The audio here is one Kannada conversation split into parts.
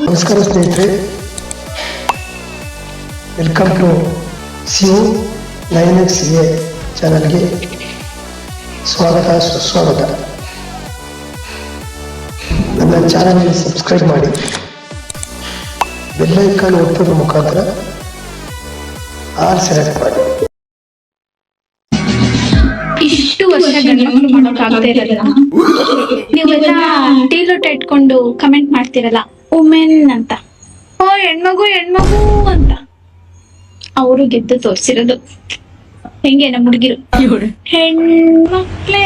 ನಮಸ್ಕಾರ ಸ್ನೇಹಿತರೆ, ವೆಲ್ಕಮ್ ಟು ಸಿಒ 9XA ಚಾನಲ್ಗೆ ಸ್ವಾಗತ ಸುಸ್ವಾಗತ. ನನ್ನ ಚಾನಲ್ಗೆ ಸಬ್ಸ್ಕ್ರೈಬ್ ಮಾಡಿ, ಬೆಲ್ ಐಕಾನ್ ಒತ್ತೋದ್ರ ಮುಖಾಂತರ ಆಲ್ ಸೆಲೆಕ್ಟ್ ಮಾಡಿ. ಇಷ್ಟು ವರ್ಷ ಗಂಡು ಮಾಡೋಕ್ಕಾಗದೇ ಇರಲ್ಲ. ನೀವೆಲ್ಲ ಟೀಲೋಟ ಇಟ್ಕೊಂಡು ಕಮೆಂಟ್ ಮಾಡ್ತಿರಲ್ಲ ವುಮೆನ್ ಅಂತ, ಓ ಹೆಣ್ಮಗು ಹೆಣ್ಮಗು ಅಂತ. ಅವರು ಗೆದ್ದು ತೋರಿಸಿರೋದು ಹೆಂಗೆ ನಮ್ಮ ಹುಡುಗಿರು, ಹೆಣ್ಮಕ್ಳೇ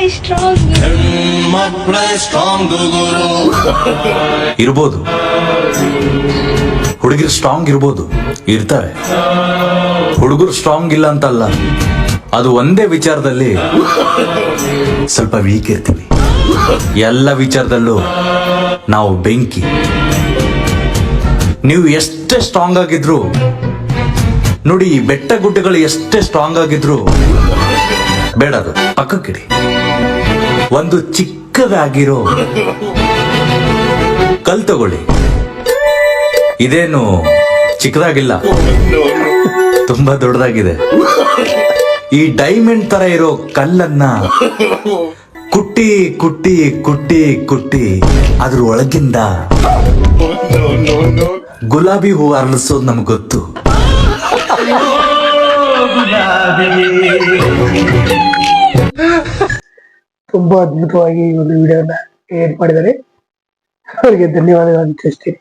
ಸ್ಟ್ರಾಂಗ್ ಇರ್ಬೋದು, ಹುಡುಗಿರು ಸ್ಟ್ರಾಂಗ್ ಇರ್ಬೋದು, ಇರ್ತಾರೆ. ಹುಡುಗರು ಸ್ಟ್ರಾಂಗ್ ಇಲ್ಲ ಅಂತಲ್ಲ, ಅದು ಒಂದೇ ವಿಚಾರದಲ್ಲಿ ಸ್ವಲ್ಪ ವೀಕ್ ಇರ್ತೀವಿ. ಎಲ್ಲ ವಿಚಾರದಲ್ಲೂ ನಾವು ಬೆಂಕಿ. ನೀವು ಎಷ್ಟೇ ಸ್ಟ್ರಾಂಗ್ ಆಗಿದ್ರು ನೋಡಿ, ಈ ಬೆಟ್ಟ ಗುಡ್ಡಗಳು ಎಷ್ಟೇ ಸ್ಟ್ರಾಂಗ್ ಆಗಿದ್ರು ಬೇಡ, ಅದು ಪಕ್ಕಕ್ಕಿಡಿ. ಒಂದು ಚಿಕ್ಕದಾಗಿರೋ ಕಲ್ ತಗೊಳ್ಳಿ, ಇದೇನು ಚಿಕ್ಕದಾಗಿಲ್ಲ, ತುಂಬಾ ದೊಡ್ಡದಾಗಿದೆ. ಈ ಡೈಮಂಡ್ ತರ ಇರೋ ಕಲ್ಲನ್ನ ಕುಟ್ಟಿ ಕುಟ್ಟಿ ಕುಟ್ಟಿ ಕುಟ್ಟಿ ಅದ್ರ ಒಳಗಿಂದ ಗುಲಾಬಿ ಹೂ ಅರಳಿಸೋದು ನಮ್ಗೆ ಗೊತ್ತು. ತುಂಬಾ ಅದ್ಭುತವಾಗಿ ಈ ಒಂದು ವಿಡಿಯೋನ ಏರ್ ಮಾಡಿದ್ದಾರೆ, ಅವರಿಗೆ ಧನ್ಯವಾದಗಳನ್ನು ತಿಳಿಸ್ತೀನಿ.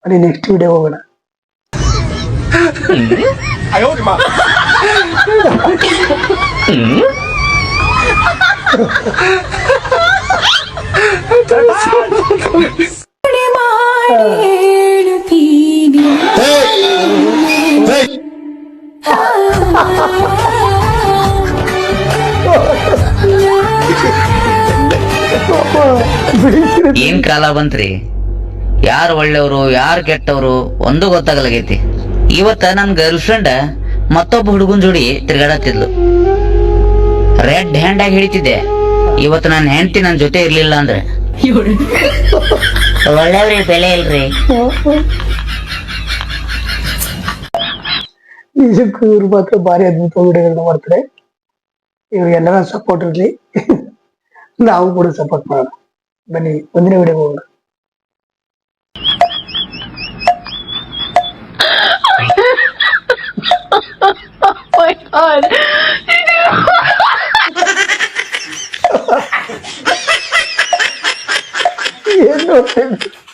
ಅಲ್ಲಿ ನೆಕ್ಸ್ಟ್ ವಿಡಿಯೋ ಹೋಗೋಣ. ಏನ್ ಕಾಲ ಬಂತ್ರಿ, ಯಾರು ಒಳ್ಳೆಯವರು ಯಾರು ಕೆಟ್ಟವರು ಒಂದು ಗೊತ್ತಾಗಲಾಗೈತಿ. ಇವತ್ತ ನನ್ ಗರ್ಲ್ ಫ್ರೆಂಡ್ ಮತ್ತೊಬ್ಬ ಹುಡುಗನ್ ಜೋಡಿ ತಿರ್ಗಾಡತ್ತಿದ್ಲು. ರೆಡ್ ಹ್ಯಾಂಡ್ ಆಗಿ ಹಿಡಿತಿದ್ದೆ. ಇವತ್ತು ನನ್ನ ಹೆಂಡತಿ ನನ್ ಜೊತೆ ಇರ್ಲಿಲ್ಲ ಅಂದ್ರೆ ಒಳ್ಳೆಯವ್ರಿಗೆ ಬೆಲೆ ಇಲ್ರಿ. ನಿಜಕ್ಕೂ ಇವ್ರು ಮಾತ್ರ ಭಾರಿ ಅದ್ಭುತ ವಿಡಿಯೋಗಳನ್ನ ಮಾಡ್ತಾರೆ. ಇವ್ರಿಗೆಲ್ಲರ ಸಪೋರ್ಟ್ ಇರ್ಲಿ, ನಾವು ಕೂಡ ಸಪೋರ್ಟ್ ಮಾಡೋಣ. ಬನ್ನಿ ಮುಂದಿನ ವಿಡಿಯೋ ಹೋಗೋಣ.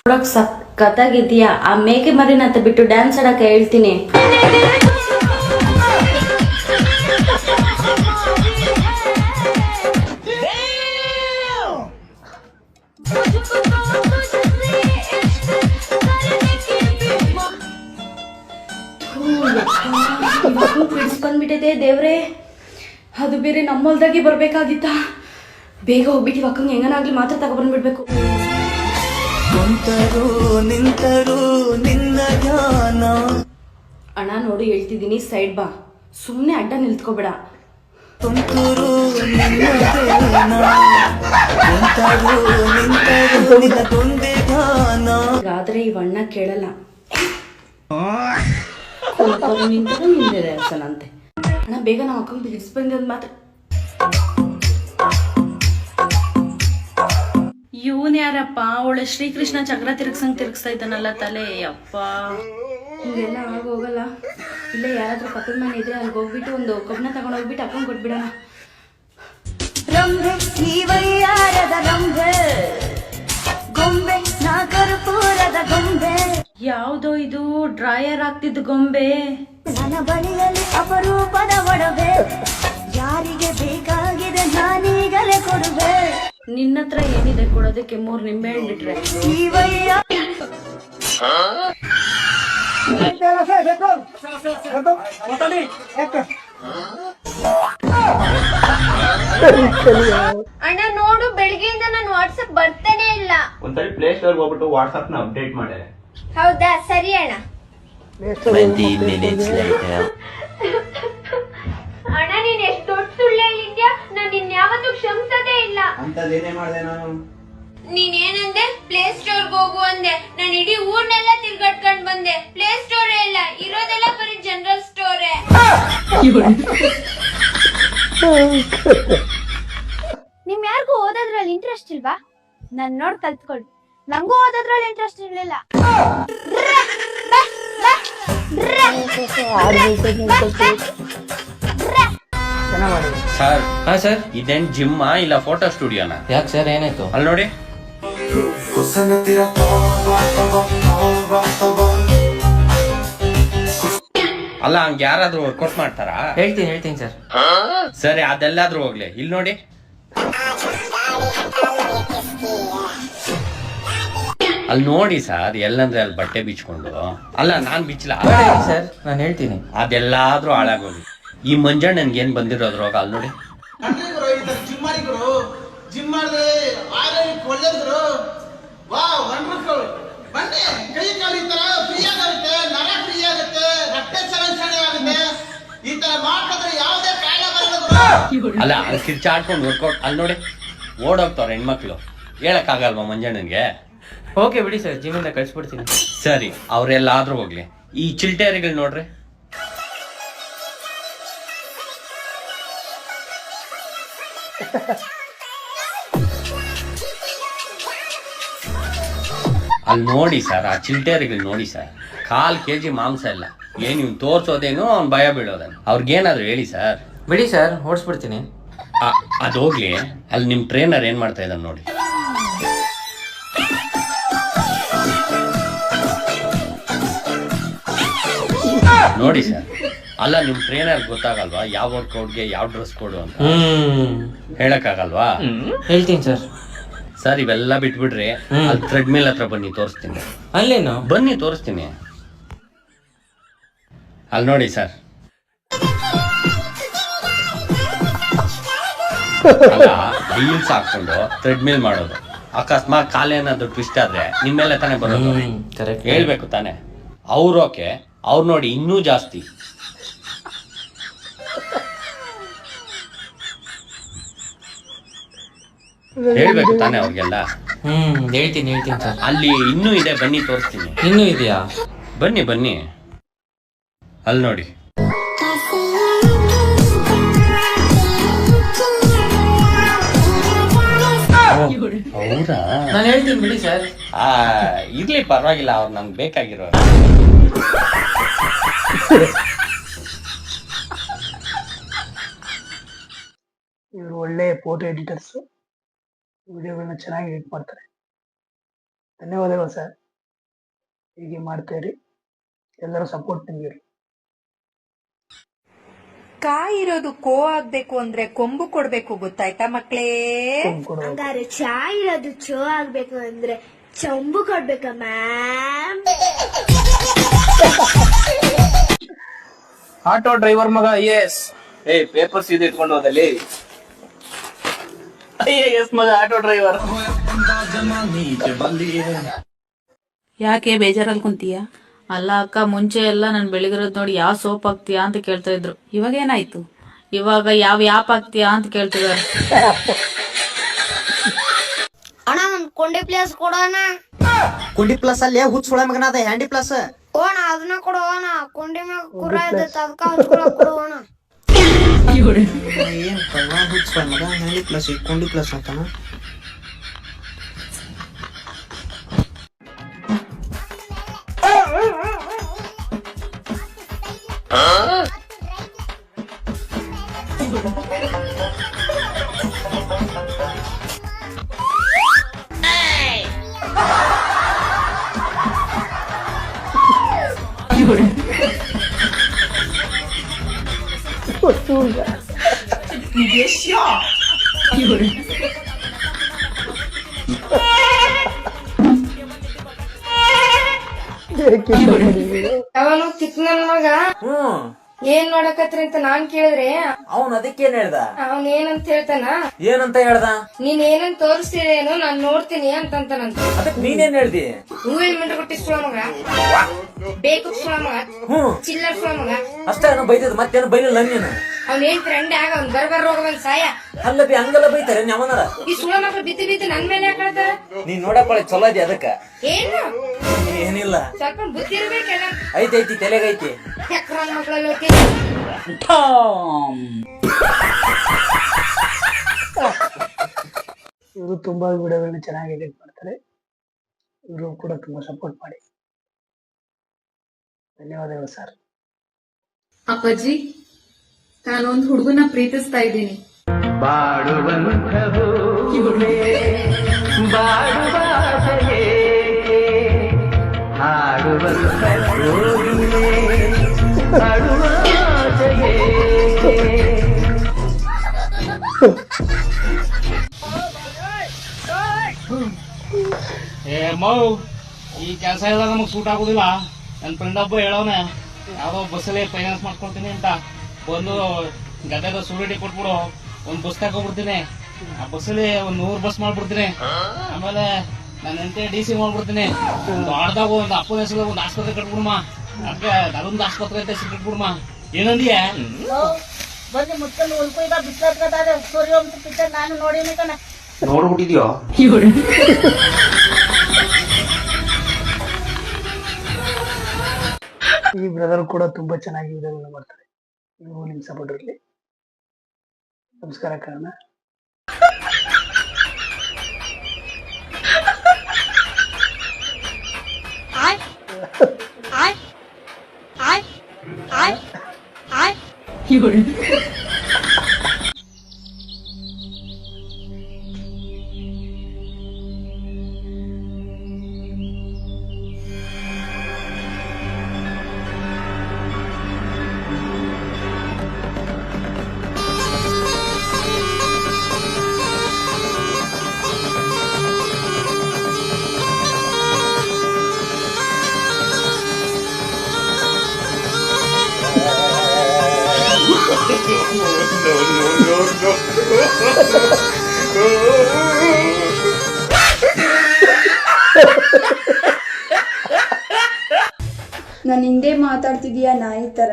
ನೋಡಕ್ ಸಖತ್ತಾಗಿದ್ಯಾ. ಆ ಮೇಕೆ ಮರಿನಂತ ಬಿಟ್ಟು ಡ್ಯಾನ್ಸ್ ಆಡಕ್ಕೆ ಹೇಳ್ತೀನಿ. ಬಿಡಿಸ್ಕೊಂಡ್ಬಿಟ್ಟಿದೆ ದೇವ್ರೆ, ಅದು ಬೇರೆ ನಮ್ಮಲ್ದಾಗೆ ಬರ್ಬೇಕಾಗಿತ್ತ. ಬೇಗ ಹೋಗ್ಬಿಟ್ಟು ಅಕ್ಕಂಗೆ ಹೆಂಗನಾಗ್ಲಿ ಮಾತ್ರ ತಗೊಬಂದ್ಬಿಡ್ಬೇಕು. ಅಣ್ಣ ನೋಡಿ ಹೇಳ್ತಿದ್ದೀನಿ, ಸೈಡ್ ಬಾ, ಸುಮ್ನೆ ಅಡ್ಡ ನಿಲ್ತ್ಕೋಬೇಡ. ಆದ್ರೆ ಈ ಅಣ್ಣ ಕೇಳಲ್ಲ. ಅಂತೆ ಅಣ್ಣ, ಬೇಗ ನಾವು ಅಕ್ಕಂಗೆ ಬಿಡಿಸ್ಬಂದ್ ಮಾತ್ರ. ಇವನ್ ಯಾರಪ್ಪ? ಅವಳೆ ಶ್ರೀಕೃಷ್ಣ ಚಕ್ರ ತಿರುಗಿಸ್ತಾ ಇದ್ದಾನಲ್ಲ ತಲೆ. ಅಪ್ಪ ಹಿಂಗೆಲ್ಲ ಆಗೋಗಲ್ಲ. ಇಲ್ಲ ಯಾರಾದ್ರೂ ಪಕ್ಕದ ಮನೆ ಇದ್ರೆ ಅಲ್ಲಿಗೆ ಹೋಗ್ಬಿಟ್ಟು ಒಂದು ಕಬ್ಬನ ತಗೊಂಡು ಹೋಗ್ಬಿಟ್ಟು ಅಕ್ಕಂಗೆ ಕೊಟ್ಬಿಡೋಣ. ಯಾವ್ದೋ ಇದು ಡ್ರಾಯರ್ ಆಗ್ತಿದ್ದು ಗೊಂಬೆ. ನನ್ನ ಬಳಿಯಲ್ಲಿ ಅಪರೂಪದ ಒಡವೆ, ಯಾರಿಗೆ ಬೇಕಾಗಿದೆ ನಾನೀಗಲೇ ಕೊಡುವೆ. ನಿನ್ನತ್ರ ಏನಿದೆ ಕೊಡೋದಕ್ಕೆ? 3 ನಿಂಬೆ ಹಣ್ಣು ಬಿಟ್ರೆ. ಅಣ್ಣ ನೋಡು, ಬೆಳಗ್ಗೆಯಿಂದ ನಾನು ವಾಟ್ಸ್ಆಪ್ ಬರ್ತಾನೆ ಇಲ್ಲ. ಒಂದ್ಸರಿ ಪ್ಲೇ ಸ್ಟೋರ್ ಹೋಗ್ಬಿಟ್ಟು ವಾಟ್ಸ್ಆಪ್ ನ ಅಪ್ಡೇಟ್ ಮಾಡಿ. ಹೌದಾ, ಸರಿ ಅಣ್ಣ. 20 minutes later. ಅಂತದೇನೇ ಮಾಡ್ದೆ ನಾನು? ನೀನ್ ಏನಂದೆ? ಪ್ಲೇ ಸ್ಟೋರ್ಗೆ ಹೋಗು ಅಂದೆ. ನಾನು ಇಡೀ ಊರ್ನೆಲ್ಲ ತಿರ್ಗಾಡ್ಕೊಂಡ್ ಬಂದೆ. ಪ್ಲೇ ಸ್ಟೋರೇ ಇಲ್ಲ, ಇರೋದೆಲ್ಲ ಬರೀ ಜನರಲ್ ಸ್ಟೋರೇ. ನಿಮ್ ಯಾರಿಗೂ ಓದೋದ್ರಲ್ಲಿ ಇಂಟ್ರೆಸ್ಟ್ ಇಲ್ವಾ? ನಾನ್ ನೋಡ್ ಕಲ್ತ್ಕೊಳ್ಳಿ. ನಂಗೂ ಓದೋದ್ರಲ್ಲಿ ಇಂಟ್ರೆಸ್ಟ್ ಇರ್ಲಿಲ್ಲ. ಚೆನ್ನಾಗ್ ಮಾಡಿದ್ರಿ. ಸರ್ ಹಾ ಸರ್, ಇದೇನ್ ಜಿಮ್ಮಾ ಇಲ್ಲ ಫೋಟೋ ಸ್ಟುಡಿಯೋನಾ? ಯಾಕೆ ಸರ್ ಏನಾಯ್ತು? ಅಲ್ಲಿ ನೋಡಿ. ಅಲ್ಲ ಹಂಗ ಯಾರಾದ್ರೂ ವರ್ಕೌಟ್ ಮಾಡ್ತಾರಾ? ಹೇಳ್ತೀನಿ ಸರ್. ಸರಿ ಅದೆಲ್ಲಾದ್ರೂ ಹೋಗ್ಲಿ, ಇಲ್ಲಿ ನೋಡಿ. ಅಲ್ಲಿ ನೋಡಿ ಸರ್, ಎಲ್ಲಂದ್ರೆ ಅಲ್ಲಿ ಬಟ್ಟೆ ಬಿಚ್ಕೊಂಡು. ಅಲ್ಲ ನಾನ್ ಬಿಚ್ಚಲ ಸರ್, ನಾನು ಹೇಳ್ತೀನಿ. ಅದೆಲ್ಲಾದ್ರೂ ಹಾಳಾಗೋಗಿ. ಈ ಮಂಜಣ್ಣನ್ಗೆ ಏನ್ ಬಂದಿರೋದ್ ರೋಗ ಅಲ್ಲಿ ನೋಡಿ. ಜಿಮ್ ಮಾಡಿದ್ರೆ ಆರೋಗ್ಯಕ್ಕೆ ಒಳ್ಳೇದ್ರು. ವಾ ವಂಡರ್ಫುಲ್. ಬನ್ನಿ, ಕೈ ಕಾಲು ಈ ತರ ಫ್ರೀ ಆಗುತ್ತೆ, ನರ ಫ್ರೀ ಆಗುತ್ತೆ, ರಕ್ತ ಚಲನೆ ಆಗುತ್ತೆ. ಈ ತರ ಮಾಡಿದ್ರೆ ಯಾವುದೇ ಕಾಯಿಲೆ ಬರಲ್ಲ. ಅಲ್ಲ ಅಲ್ಲಿ ಕಿರ್ಚಾಡ್ಕೊಂಡು ವರ್ಕೌಟ್. ಅಲ್ಲಿ ನೋಡಿ ಓಡೋಗ್ತಾವ್ರ ಹೆಣ್ಮಕ್ಳು. ಹೇಳಕ್ ಆಗಲ್ವಾ ಮಂಜಣ್ಣನ್ಗೆ? ಓಕೆ ಬಿಡಿ ಸರ್, ಜಿಮ್ಮಿಂದ ಕಳ್ಸಿಬಿಡ್ತೀನಿ. ಸರಿ ಅವ್ರೆಲ್ಲಾದ್ರೂ ಹೋಗ್ಲಿ. ಈ ಚಿಲ್ಟೇರಿಗಳು ನೋಡ್ರಿ. ಅಲ್ಲಿ ನೋಡಿ ಸರ್, ಆ ಚಿಲ್ಟೇರಿಗಳು ನೋಡಿ ಸರ್. 1/4 kg ಮಾಂಸ ಇಲ್ಲ. ಏನ್ ಇವ್ನು ತೋರ್ಸೋದೇನು, ಅವ್ನ್ ಭಯ ಬೀಳೋದೇನು? ಅವ್ರಿಗೇನಾದ್ರು ಹೇಳಿ ಸರ್. ಬಿಡಿ ಸರ್, ಓಡಿಸ್ಬಿಡ್ತೀನಿ. ಅದು ಹೋಗ್ಲಿ. ಅಲ್ಲಿ ನಿಮ್ ಟ್ರೈನರ್ ಏನ್ ಮಾಡ್ತಾ ಇದ್ದಾನೆ ನೋಡಿ. ನೋಡಿ ಸರ್. ಅಲ್ಲ ನಿಮ್ ಟ್ರೈನರ್ ಗೊತ್ತಾಗಲ್ವಾ ಯಾವ ವರ್ಕೌಟ್ಗೆ ಯಾವ ಡ್ರೆಸ್ ಕೊಡು ಅಂತ? ಹೇಳಕ್ ಆಗಲ್ವಾ? ಹೇಳ್ತೀನಿ ಸರ್. ಸರ್ ಇವೆಲ್ಲ ಬಿಟ್ಬಿಡ್ರಿ. ಅಲ್ಲಿ ಥ್ರೆಡ್ಮಿಲ್ ಹತ್ರ ಬನ್ನಿ, ತೋರಿಸ್ತೀನಿ. ಅಲ್ಲೇನು? ಬನ್ನಿ ತೋರಿಸ್ತೀನಿ. ಅಲ್ಲಿ ನೋಡಿ ಸರ್. ಅಲ್ಲ ರೀಲ್ಸ್ ಹಾಕೊಂಡು ಥ್ರೆಡ್ಮಿಲ್ ಮಾಡೋದು. ಅಕಸ್ಮಾತ್ ಕಾಲೇನಾದ್ರು ಟ್ವಿಸ್ಟ್ ಆದ್ರೆ ನಿಮ್ಮೆಲ್ಲ ತಾನೇ ಬರೋದು. ಕರೆಕ್ಟ್. ಹೇಳ್ಬೇಕು ತಾನೆ. ಓಕೆ, ಅವ್ರು ನೋಡಿ ಇನ್ನೂ ಜಾಸ್ತಿ. ಹೇಳ್ಬೇಕು ತಾನೆ ಅವ್ರಿಗೆಲ್ಲ. ಹೇಳ್ತೀನಿ ಸರ್. ಅಲ್ಲಿ ಇನ್ನೂ ಇದೆ, ಬನ್ನಿ ತೋರಿಸ್ತೀನಿ. ಇನ್ನೂ ಇದೆಯಾ? ಬನ್ನಿ. ಅಲ್ಲಿ ನೋಡಿ. ಹೌದಾ? ನಾನು ಹೇಳ್ತೀನಿ ಬಿಡಿ ಸರ್. ಇರ್ಲಿ ಪರವಾಗಿಲ್ಲ, ಅವ್ರು ನಮ್ಗೆ ಬೇಕಾಗಿರೋ. ಇವರು ಒಳ್ಳೆ ಫೋಟೋ ಎಡಿಟರ್ಸ್, ವಿಡಿಯೋಗಳನ್ನ ಚೆನ್ನಾಗಿ ಎಡಿಟ್ ಮಾಡ್ತಾರೆ. ಧನ್ಯವಾದಗಳು ಸರ್. ಹೀಗೆ ಮಾಡ್ತಾ ಇರಿ, ಎಲ್ಲರೂ ಸಪೋರ್ಟ್ ನಿಮ್ಗೆ. ಕಾಯಿರೋದು ಕೋ ಆಗ್ಬೇಕು ಅಂದ್ರೆ ಕೊಂಬು ಕೊಡ್ಬೇಕು, ಗೊತ್ತಾಯ್ತಾ ಮಕ್ಳೇ? ಹಂಗಾರೆ ಚಾ ಇರೋದು ಚೋ ಆಗ್ಬೇಕು ಅಂದ್ರೆ ಚಂಬು ಕೊಡ್ಬೇಕ ಮ್ಯಾಮ್? ಆಟೋ ಡ್ರೈವರ್ ಮಗ ಎಸ್. ಪೇಪರ್ಸ್ ಇದು ಇಟ್ಕೊಂಡು ಹೋದಲ್ಲಿ. ಎಸ್ ಮಗ ಆಟೋ ಡ್ರೈವರ್. ಯಾಕೆ ಬೇಜಾರಲ್ಲಿ ಕುಂತೀಯ? ಅಲ್ಲ ಅಕ್ಕ, ಮುಂಚೆ ಎಲ್ಲ ನಾನು ಬೆಳಗಿರೋದ್ ನೋಡಿ ಯಾವ ಸೋಪ್ ಹಾಕ್ತೀಯಾ ಅಂತ ಕೇಳ್ತಾ ಇದ್ರು. ಇವಾಗ ಏನಾಯ್ತು? ಇವಾಗ ಯಾವ ಯಾಪ್ ಹಾಕ್ತೀಯಾ ಅಂತ ಕೇಳ್ತಿದಾರೆ. ಅಣ್ಣ ನಮ್ ಕೊಂಡಿ ಪ್ಲೇಸ್ ಕೊಡೋಣ. ಕುಂಡಿ ಪ್ಲಸ್ ಅಲ್ಲಿ ಹುಚ್ಚುಳ ಮಗನಾದ ಹ್ಯಾಂಡಿ ಪ್ಲಸ್. ಓಣ ಅದನ್ನ ಕೊಡೋಣ. ಕೊಂಡಿ ಮ್ಯಾಗ ಕುರ ಇದ್ದೈತೆ, ಅದಕ್ಕ ಹಚ್ಕೊಳಕ್ ಕೊಡೋಣ. ಏನ್ ಹುಚ್ಚುಳ ಮಗ, ಹ್ಯಾಂಡಿ ಪ್ಲಸ್ ಕುಂಡಿ ಪ್ಲಸ್ ಅಂತಾನ. ಅವನು ಚಿಕ್ಕ ನನ್ ಮಗ ಏನ್ ನೋಡಕತ್ರಿ ಅಂತ ನಾನ್ ಕೇಳಿದ್ರೆ ಅವನ್ ಅದಕ್ಕೇನ್ ಹೇಳ್ದ? ಅವನ್ ಏನಂತ ಹೇಳ್ತಾನ? ಏನಂತ ಹೇಳ್ದ? ನೀನ್ ಏನಂತ ತೋರಿಸ್ತಿದೇನೋ ನಾನ್ ನೋಡ್ತೀನಿ ಅಂತಂತಾನಂತ. ಅದಕ್ ನೀನೇನ್ ಹೇಳ್ದಿ? ಹೂವಿನ ಮಿಂಡ್ರ ಕೊಟ್ಟಿ ಸುಳ ಮಗ, ಬೇಕು ಸುಳ ಮಗ, ಚಿಲ್ಲರ್ ಸುಳ ಮಗ. ಅಷ್ಟೇನು ಬೈದಿದ್, ಮತ್ತೇನು ಬೈಲಿಲ್ಲ ನೀನು? ಅವ್ನೇನ್ ಫ್ರೆಂಡ್ ಆಗ ಅವ್ನ್ ಬರ್ಬರ್ ರೋಗ ಬಂದ್ ಸಾಯ. ಅಲ್ಲ ಬಿ ಹಂಗಲ್ಲ ಬೈತಾರೆ ನ್ಯಾವನಾರ. ಈ ಸುಳ ಮಕ್ಳು ಬಿತ್ತಿ ಬಿತ್ತಿ ನನ್ ಮೇಲೆ ಯಾಕೆ ಹೇಳ್ತಾರ? ನೀನ್ ನೋಡಕ್ ಚಲೋ ಅದಿ ಅದಕ್ಕ. ಏನು ಏನಿಲ್ಲ, ಸ್ವಲ್ಪ ಬುದ್ಧಿ ಇರ್ಬೇಕಲ್ಲ. ಐತಿ ತಲೆಗೈತಿ. ಚಕ್ರನ್ ಮಕ್ಳಲ್ಲಿ ಇವರು ತುಂಬಾ ವಿಡಿಯೋಗಳನ್ನ ಚೆನ್ನಾಗಿ ಎಡಿಟ್ ಮಾಡ್ತಾರೆ. ಇವರು ಕೂಡ ತುಂಬಾ ಸಪೋರ್ಟ್ ಮಾಡಿ. ಧನ್ಯವಾದಗಳು ಸರ್. ಅಪ್ಪಾಜಿ, ನಾನೊಂದು ಹುಡುಗನ ಪ್ರೀತಿಸ್ತಾ ಇದ್ದೀನಿ. ಈ ಕೆಲಸ ಎಲ್ಲ ನಮಗ್ ಸೂಟ್ ಆಗುದಿಲ್ಲ. ನನ್ ಫ್ರೆಂಡ್ ಒಬ್ಬ ಹೇಳೋನೆ, ಯಾವ್ದೋ ಬಸ್ಸಲ್ಲಿ ಫೈನಾನ್ಸ್ ಮಾಡ್ಕೊಳ್ತೀನಿ ಅಂತ, ಒಂದು ಗದ್ದೆದ ಸೂರಿಟಿ ಕೊಟ್ಬಿಡು, ಒಂದ್ ಬಸ್ ತಗೊಂಡ್ಬಿಡ್ತೀನಿ, ಆ ಬಸ್ಸಲ್ಲಿ 100 ಬಸ್ ಮಾಡ್ಬಿಡ್ತೀನಿ, ಆಮೇಲೆ ನನ್ನ ಹೆಂಡತಿ DC ಮಾಡ್ಬಿಡ್ತೀನಿ, ದೊಡ್ಡದಾಗ ಒಂದ್ ಅಪ್ಪನ ಹೆಸರು ಒಂದ್ ಆಸ್ಪತ್ರೆ ಕಟ್ಬಿಡ್ಮ, ಅದಕ್ಕೆ ಅದೊಂದು ಆಸ್ಪತ್ರೆ ಅಂತ ಹೆಸರು ಕಟ್ಬಿಡ್ಮ. ಏನಂದಿಯ? ಬಂದು ಮುಚ್ಕೊಂಡು ಉಳ್ಕೊಯ್ದ ಬಿಸ್ಲಾತ್ಕದ ಸೂರ್ಯವಂಶ ಪಿಕ್ಚರ್ ನಾನು ನೋಡಿನಿ ಕಣ. ನೋಡ್ಬಿಟ್ಟಿದ್ಯೋ? ಈ ಬ್ರದರ್ ಕೂಡ ತುಂಬಾ ಚೆನ್ನಾಗಿ ವಿಡಿಯೋಗಳನ್ನ ಮಾಡ್ತಾರೆ. ಇವರು ನಿಮ್ ಸಪೋರ್ಟ್ ಇರಲಿ. ನಮಸ್ಕಾರ ಕಾರಣ. ನಾನು ಹಿಂದೆ ಮಾತಾಡ್ತಿದೀಯ ನಾಯಿ ತರ.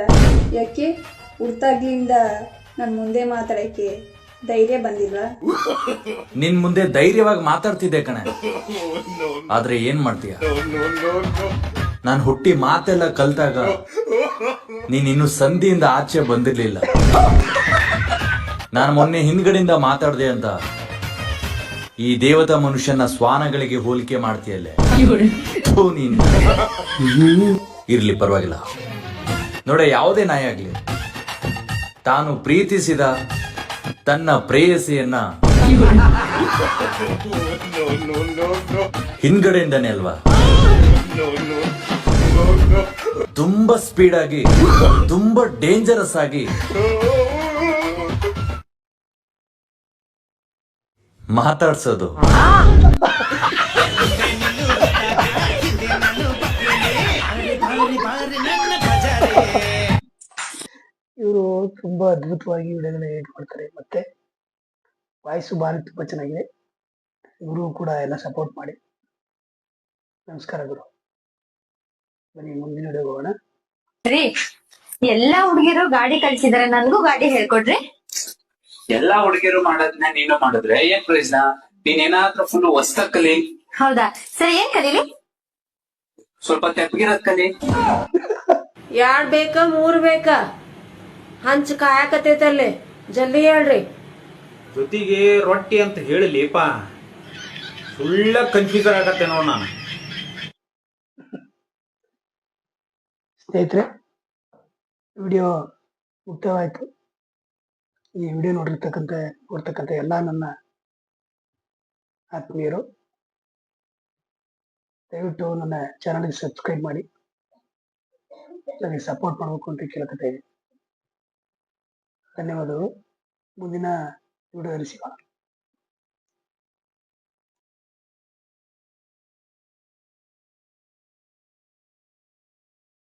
ಯಾಕೆ ಹುಡ್ತಾಗ್ಲಿಂದ ನಾನು ಮುಂದೆ ಮಾತಾಡಕ್ಕೆ ಧೈರ್ಯ ಬಂದಿಲ್ವಾ? ನಿನ್ ಮುಂದೆ ಧೈರ್ಯವಾಗಿ ಮಾತಾಡ್ತಿದ್ದೆ ಕಣೆ, ಆದ್ರೆ ಏನ್ ಮಾಡ್ತೀಯ? ನಾನು ಹುಟ್ಟಿ ಮಾತೆಲ್ಲ ಕಲ್ತಾಗ ನೀನ್ ಇನ್ನು ಸಂಧಿಯಿಂದ ಆಚೆ ಬಂದಿರ್ಲಿಲ್ಲ. ನಾನು ಮೊನ್ನೆ ಹಿಂದ್ಗಡೆಯಿಂದ ಮಾತಾಡ್ದೆ ಅಂತ ಈ ದೇವತಾ ಮನುಷ್ಯನ ಶ್ವಾನಗಳಿಗೆ ಹೋಲಿಕೆ ಮಾಡ್ತೀಯಲ್ಲೇ. ನೀನ್ ಇರ್ಲಿ, ಪರವಾಗಿಲ್ಲ. ನೋಡ, ಯಾವುದೇ ನಾಯಿ ಆಗ್ಲಿ ತಾನು ಪ್ರೀತಿಸಿದ ತನ್ನ ಪ್ರೇಯಸಿಯನ್ನ ಹಿಂದ್ಗಡೆಯಿಂದಾನೆ ಅಲ್ವಾ ತುಂಬಾ ಸ್ಪೀಡ್ ಆಗಿ, ತುಂಬಾ ಡೇಂಜರಸ್ ಆಗಿ ಮಾತಾಡ್ಸೋದು. ಇವರು ತುಂಬಾ ಅದ್ಭುತವಾಗಿ ವಿಡಿಯೋಗಳನ್ನ ಎಡಿಟ್ ಮಾಡ್ತಾರೆ. ಮತ್ತೆ ವಾಯ್ಸು ಭಾರಿ ತುಂಬಾ ಚೆನ್ನಾಗಿದೆ. ಇವರು ಕೂಡ ಎಲ್ಲ ಸಪೋರ್ಟ್ ಮಾಡಿ. ನಮಸ್ಕಾರ ಗುರು. ಬನ್ನಿ ಮುಂದಿನ ವಿಡಿಯೋಗೆ ಹೋಗೋಣ. ರೀ, ಎಲ್ಲಾ ಹುಡುಗಿರು ಗಾಡಿ ಕಳ್ಸಿದಾರೆ, ನನ್ಗೂ ಗಾಡಿ ಹೇಳ್ಕೊಡ್ರಿ. ಎಲ್ಲಾ ಹುಡುಗಿರು ಮಾಡೋದನ್ನ ನೀನು ಮಾಡಿದ್ರೆ ಏನ್ ಪ್ರಯೋಜನ? ನೀನೇನಾದ್ರೂ ಫುಲ್ ಹೊಸ್ದಾಗ್ ಕಲಿ. ಹೌದಾ? ಸರಿ, ಏನ್ ಕಲೀಲಿ? ಸ್ವಲ್ಪ ತೆಪ್ಪಗಿರೋದ್ ಕಲಿ. 2 ಬೇಕಾ 3 ಬೇಕಾ? ಹಂಚ್ ಕಾಯಕತ್ತೈತಲ್ಲಿ, ಜಲ್ದಿ ಹೇಳ್ರಿ. ಜೊತೆಗೆ ರೊಟ್ಟಿ ಅಂತ ಹೇಳಿಲಿಪಾ, ಸುಳ್ಳ ಕನ್ಫ್ಯೂಸರ್ ಆಗತ್ತೆ ನೋಡ್ ನಾನು. ಸ್ನೇಹಿತರೆ, ವಿಡಿಯೋ ಮುಕ್ತವಾಯ್ತು. ಈ ವಿಡಿಯೋ ನೋಡ್ತಕ್ಕಂಥ ಎಲ್ಲ ನನ್ನ ಆತ್ಮೀಯರು ದಯವಿಟ್ಟು ನನ್ನ ಚಾನಲ್ಗೆ ಸಬ್ಸ್ಕ್ರೈಬ್ ಮಾಡಿ, ನನಗೆ ಸಪೋರ್ಟ್ ಮಾಡಬೇಕು ಅಂತ ಕೇಳ್ಕೊತಾ ಇದ್ದೀನಿ. ಧನ್ಯವಾದಗಳು. ಮುಂದಿನ ವಿಡಿಯೋದಲ್ಲಿ ಸಿಗೋಣ.